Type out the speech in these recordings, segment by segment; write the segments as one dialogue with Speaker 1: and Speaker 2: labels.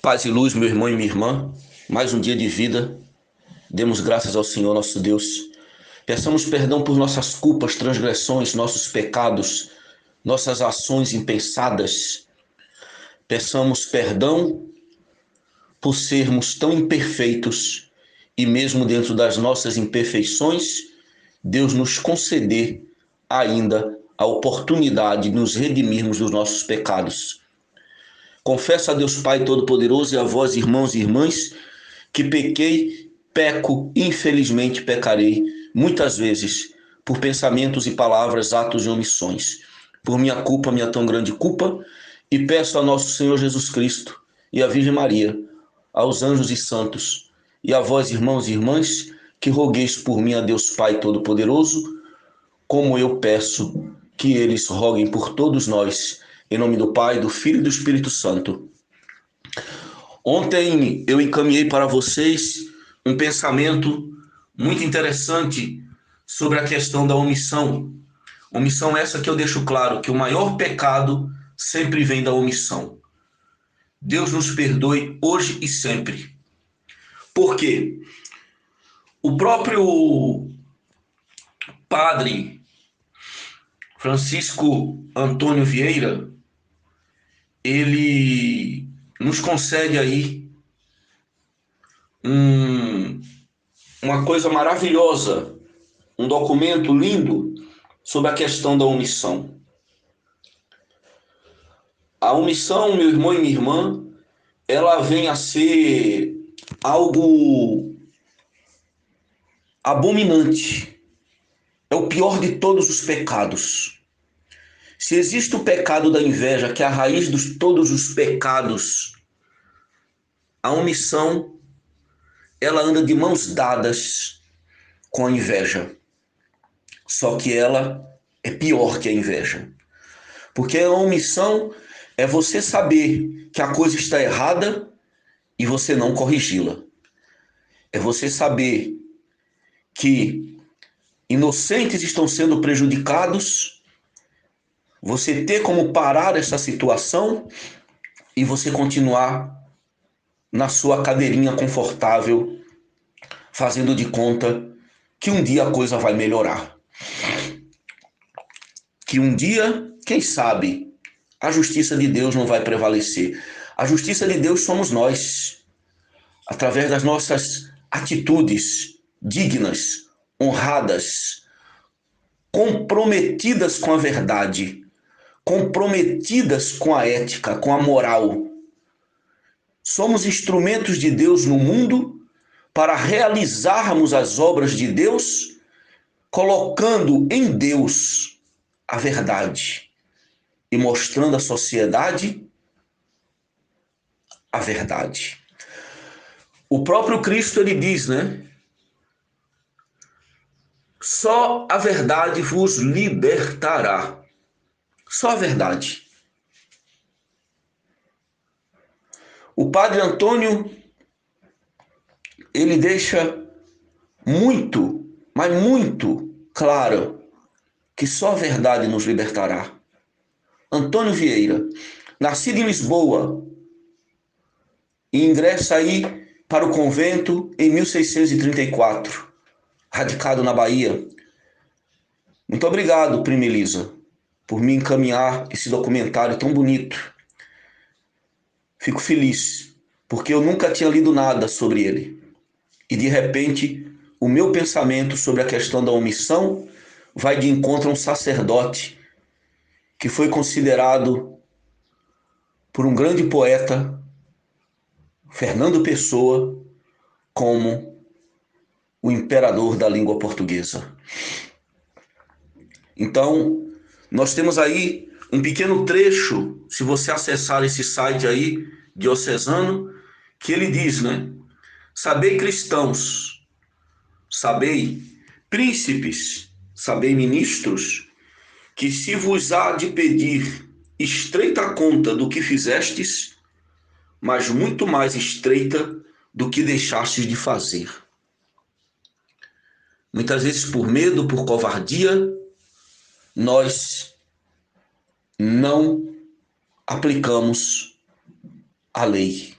Speaker 1: Paz e luz, meu irmão e minha irmã. Mais um dia de vida. Demos graças ao Senhor nosso Deus. Peçamos perdão por nossas culpas, transgressões, nossos pecados, nossas ações impensadas. Peçamos perdão por sermos tão imperfeitos e mesmo dentro das nossas imperfeições, Deus nos conceder ainda a oportunidade de nos redimirmos dos nossos pecados. Confesso a Deus Pai Todo-Poderoso e a vós, irmãos e irmãs, que pequei, peco, infelizmente pecarei, muitas vezes, por pensamentos e palavras, atos e omissões. Por minha culpa, minha tão grande culpa, e peço a nosso Senhor Jesus Cristo e à Virgem Maria, aos anjos e santos, e a vós, irmãos e irmãs, que rogueis por mim a Deus Pai Todo-Poderoso, como eu peço que eles roguem por todos nós, em nome do Pai, do Filho e do Espírito Santo. Ontem eu encaminhei para vocês um pensamento muito interessante sobre a questão da omissão. Omissão essa que eu deixo claro que o maior pecado sempre vem da omissão. Deus nos perdoe hoje e sempre. Por quê? O próprio padre Francisco Antônio Vieira, ele nos concede aí uma coisa maravilhosa, um documento lindo sobre a questão da omissão. A omissão, meu irmão e minha irmã, ela vem a ser algo abominante. É o pior de todos os pecados. Se existe o pecado da inveja, que é a raiz de todos os pecados, a omissão, ela anda de mãos dadas com a inveja. Só que ela é pior que a inveja. Porque a omissão é você saber que a coisa está errada e você não corrigi-la. É você saber que inocentes estão sendo prejudicados, você ter como parar essa situação e você continuar na sua cadeirinha confortável, fazendo de conta que um dia a coisa vai melhorar. Que um dia, quem sabe, a justiça de Deus não vai prevalecer. A justiça de Deus somos nós, através das nossas atitudes dignas, honradas, comprometidas com a verdade, comprometidas com a ética, com a moral. Somos instrumentos de Deus no mundo para realizarmos as obras de Deus, colocando em Deus a verdade e mostrando à sociedade a verdade. O próprio Cristo, ele diz, né? Só a verdade vos libertará. Só a verdade. O Padre Antônio, ele deixa muito, mas muito claro que só a verdade nos libertará. Antônio Vieira, nascido em Lisboa, e ingressa aí para o convento em 1634, radicado na Bahia. Muito obrigado, Prima Elisa, por me encaminhar esse documentário tão bonito. Fico feliz, porque eu nunca tinha lido nada sobre ele. E de repente, o meu pensamento sobre a questão da omissão vai de encontro a um sacerdote que foi considerado por um grande poeta, Fernando Pessoa, como o imperador da língua portuguesa. Então, nós temos aí um pequeno trecho, se você acessar esse site aí, diocesano, que ele diz, né? Sabei cristãos, sabei príncipes, sabei ministros, que se vos há de pedir estreita conta do que fizestes, mas muito mais estreita do que deixastes de fazer. Muitas vezes por medo, por covardia, nós não aplicamos a lei.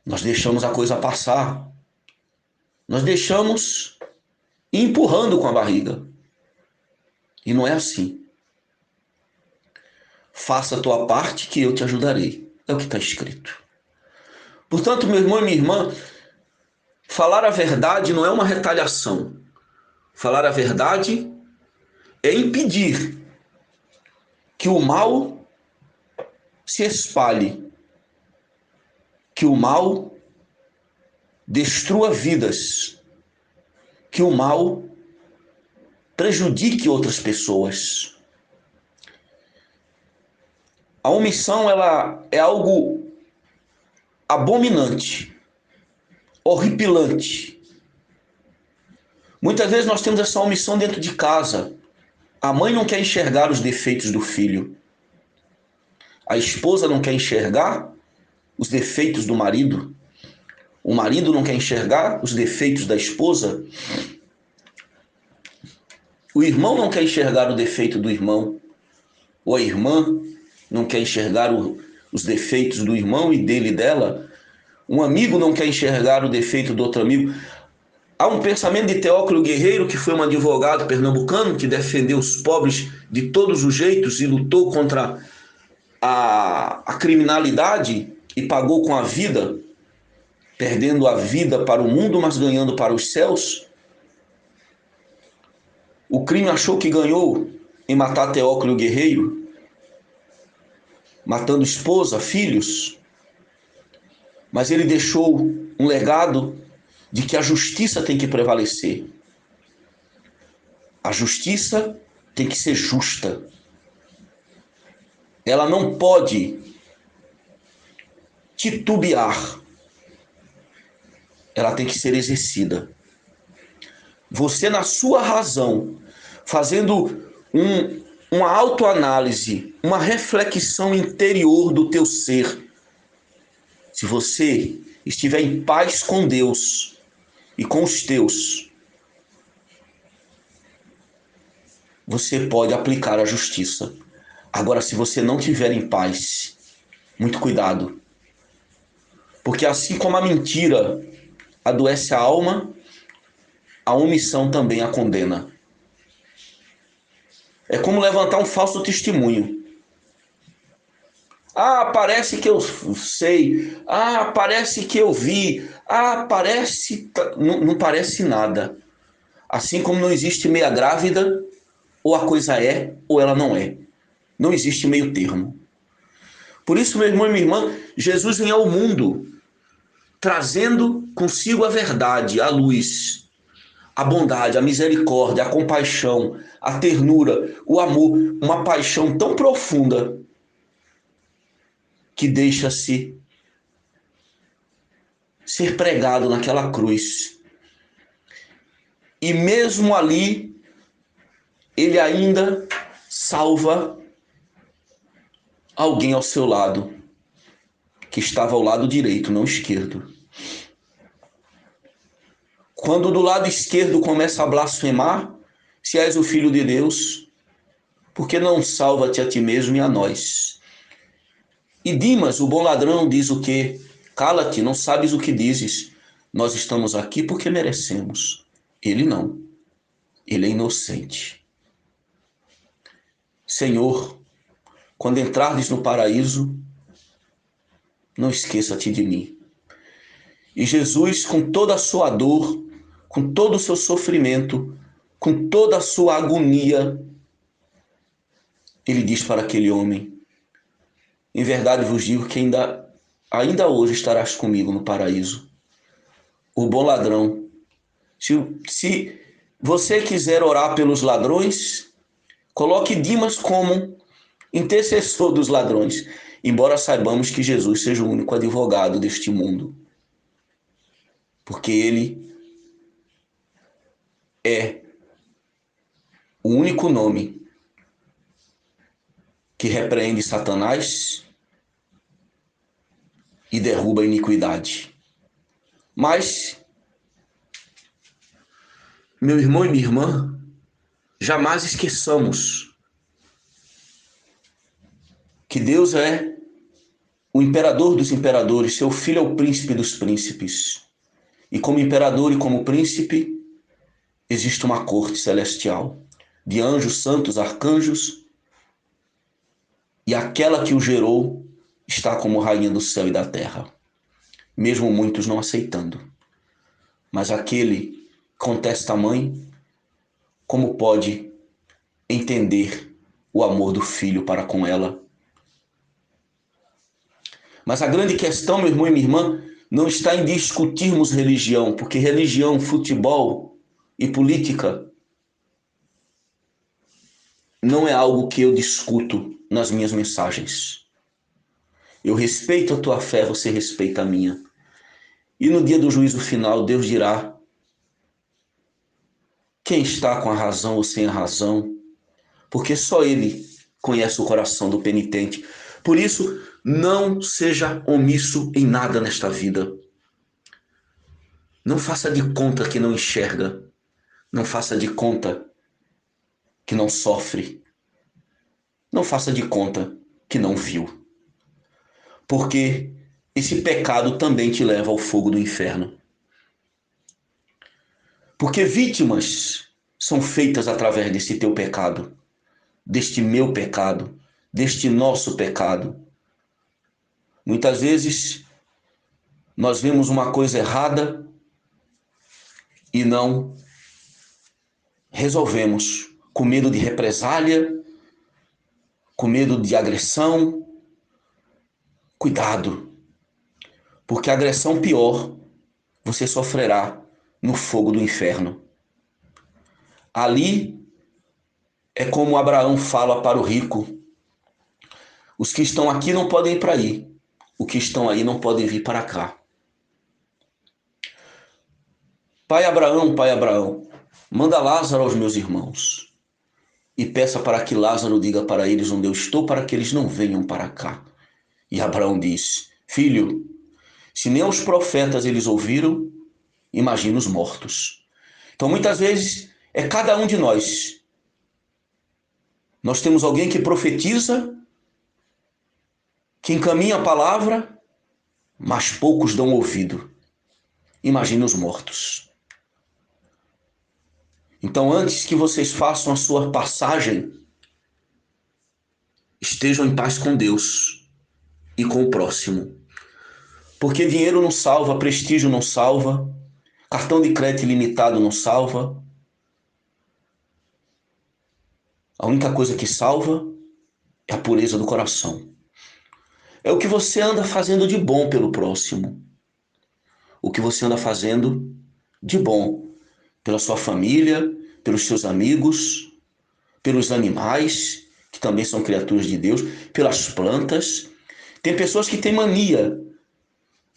Speaker 1: Nós deixamos a coisa passar. Nós deixamos ir empurrando com a barriga. E não é assim. Faça a tua parte que eu te ajudarei. É o que está escrito. Portanto, meu irmão e minha irmã, falar a verdade não é uma retaliação. Falar a verdade é impedir que o mal se espalhe, que o mal destrua vidas, que o mal prejudique outras pessoas. A omissão, ela é algo abominante, horripilante. Muitas vezes nós temos essa omissão dentro de casa. A mãe não quer enxergar os defeitos do filho. A esposa não quer enxergar os defeitos do marido. O marido não quer enxergar os defeitos da esposa. O irmão não quer enxergar o defeito do irmão. Ou a irmã não quer enxergar os defeitos do irmão e dele e dela. Um amigo não quer enxergar o defeito do outro amigo. Há um pensamento de Teócrito Guerreiro, que foi um advogado pernambucano que defendeu os pobres de todos os jeitos e lutou contra a criminalidade e pagou com a vida, perdendo a vida para o mundo, mas ganhando para os céus. O crime achou que ganhou em matar Teócrito Guerreiro, matando esposa, filhos, mas ele deixou um legado de que a justiça tem que prevalecer. A justiça tem que ser justa. Ela não pode titubear. Ela tem que ser exercida. Você, na sua razão, fazendo uma autoanálise, uma reflexão interior do teu ser, se você estiver em paz com Deus e com os teus, você pode aplicar a justiça. Agora, se você não estiver em paz, muito cuidado. Porque assim como a mentira adoece a alma, a omissão também a condena. É como levantar um falso testemunho. Ah, parece que eu sei. Ah, parece que eu vi. Ah, parece... Não parece nada. Assim como não existe meia grávida, ou a coisa é, ou ela não é. Não existe meio termo. Por isso, meu irmão e minha irmã, Jesus vem ao mundo trazendo consigo a verdade, a luz, a bondade, a misericórdia, a compaixão, a ternura, o amor, uma paixão tão profunda que deixa-se ser pregado naquela cruz. E mesmo ali, ele ainda salva alguém ao seu lado, que estava ao lado direito, não esquerdo. Quando do lado esquerdo começa a blasfemar, se és o Filho de Deus, por que não salva-te a ti mesmo e a nós? E Dimas, o bom ladrão, diz o quê? Cala-te, não sabes o que dizes. Nós estamos aqui porque merecemos. Ele não. Ele é inocente. Senhor, quando entrardes no paraíso, não esqueça-te de mim. E Jesus, com toda a sua dor, com todo o seu sofrimento, com toda a sua agonia, ele diz para aquele homem: em verdade vos digo que ainda hoje estarás comigo no paraíso. O bom ladrão. Se você quiser orar pelos ladrões, coloque Dimas como intercessor dos ladrões, embora saibamos que Jesus seja o único advogado deste mundo. Porque ele é o único nome que repreende Satanás e derruba a iniquidade. Mas, meu irmão e minha irmã, jamais esqueçamos que Deus é o imperador dos imperadores, seu filho é o príncipe dos príncipes. E como imperador e como príncipe, existe uma corte celestial de anjos, santos, arcanjos, e aquela que o gerou está como rainha do céu e da terra, mesmo muitos não aceitando. Mas aquele que contesta a mãe, como pode entender o amor do filho para com ela? Mas a grande questão, meu irmão e minha irmã, não está em discutirmos religião, porque religião, futebol e política não é algo que eu discuto nas minhas mensagens. Eu respeito a tua fé, você respeita a minha. E no dia do juízo final, Deus dirá quem está com a razão ou sem a razão, porque só Ele conhece o coração do penitente. Por isso, não seja omisso em nada nesta vida. Não faça de conta que não enxerga. Não faça de conta que não sofre. Não faça de conta que não viu. Porque esse pecado também te leva ao fogo do inferno. Porque vítimas são feitas através desse teu pecado, deste meu pecado, deste nosso pecado. Muitas vezes nós vemos uma coisa errada e não resolvemos, com medo de represália, com medo de agressão. Cuidado, porque a agressão pior você sofrerá no fogo do inferno. Ali é como Abraão fala para o rico: os que estão aqui não podem ir para aí, os que estão aí não podem vir para cá. Pai Abraão, manda Lázaro aos meus irmãos e peça para que Lázaro diga para eles onde eu estou, para que eles não venham para cá. E Abraão diz: filho, se nem os profetas eles ouviram, imagina os mortos. Então muitas vezes é cada um de nós. Nós temos alguém que profetiza, que encaminha a palavra, mas poucos dão ouvido. Imagina os mortos. Então, antes que vocês façam a sua passagem, estejam em paz com Deus e com o próximo. Porque dinheiro não salva, prestígio não salva, cartão de crédito ilimitado não salva. A única coisa que salva é a pureza do coração. É o que você anda fazendo de bom pelo próximo. O que você anda fazendo de bom pela sua família, pelos seus amigos, pelos animais, que também são criaturas de Deus, pelas plantas. Tem pessoas que têm mania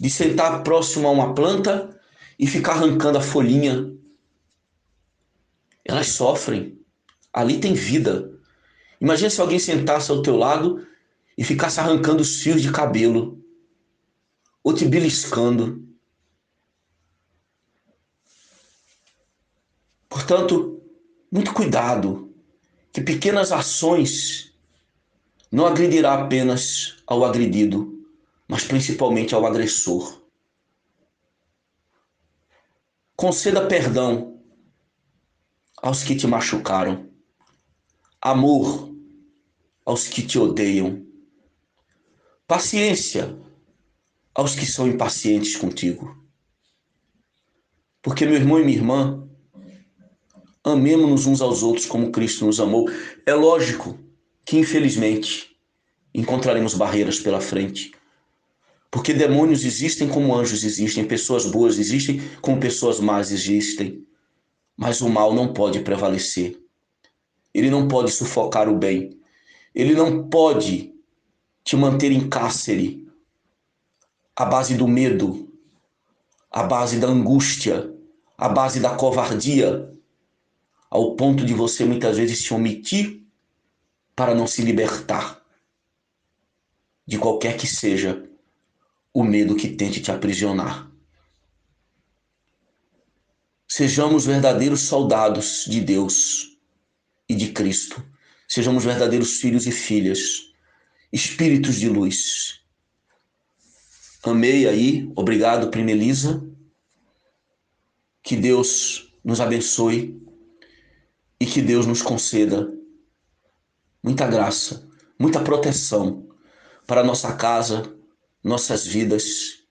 Speaker 1: de sentar próximo a uma planta e ficar arrancando a folhinha. Elas sofrem. Ali tem vida. Imagina se alguém sentasse ao teu lado e ficasse arrancando os fios de cabelo ou te beliscando. Portanto, muito cuidado, que pequenas ações não agredirá apenas ao agredido, mas principalmente ao agressor. Conceda perdão aos que te machucaram, amor aos que te odeiam, paciência aos que são impacientes contigo. Porque, meu irmão e minha irmã, amemo-nos uns aos outros como Cristo nos amou. É lógico que, infelizmente, encontraremos barreiras pela frente. Porque demônios existem como anjos existem, pessoas boas existem como pessoas más existem. Mas o mal não pode prevalecer. Ele não pode sufocar o bem. Ele não pode te manter em cárcere à base do medo, à base da angústia, à base da covardia, ao ponto de você muitas vezes se omitir para não se libertar de qualquer que seja o medo que tente te aprisionar. Sejamos verdadeiros soldados de Deus e de Cristo. Sejamos verdadeiros filhos e filhas, espíritos de luz. Amei aí, obrigado, prima Elisa. Que Deus nos abençoe e que Deus nos conceda muita graça, muita proteção para nossa casa, nossas vidas,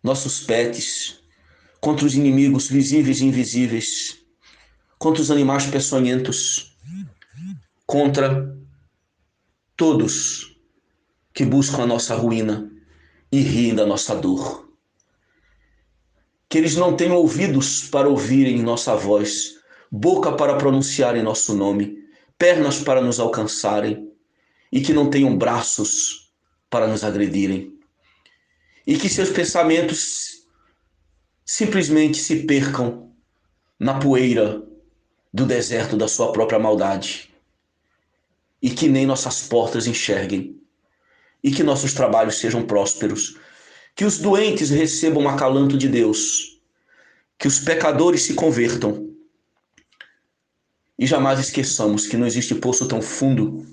Speaker 1: nossos pets, contra os inimigos visíveis e invisíveis, contra os animais peçonhentos, contra todos que buscam a nossa ruína e riem da nossa dor. Que eles não tenham ouvidos para ouvirem nossa voz, boca para pronunciarem nosso nome, pernas para nos alcançarem, e que não tenham braços para nos agredirem. E que seus pensamentos simplesmente se percam na poeira do deserto da sua própria maldade. E que nem nossas portas enxerguem. E que nossos trabalhos sejam prósperos. Que os doentes recebam o acalanto de Deus. Que os pecadores se convertam. E jamais esqueçamos que não existe poço tão fundo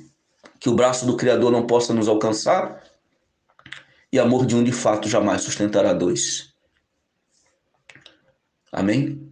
Speaker 1: que o braço do Criador não possa nos alcançar, e amor de um de fato jamais sustentará dois. Amém?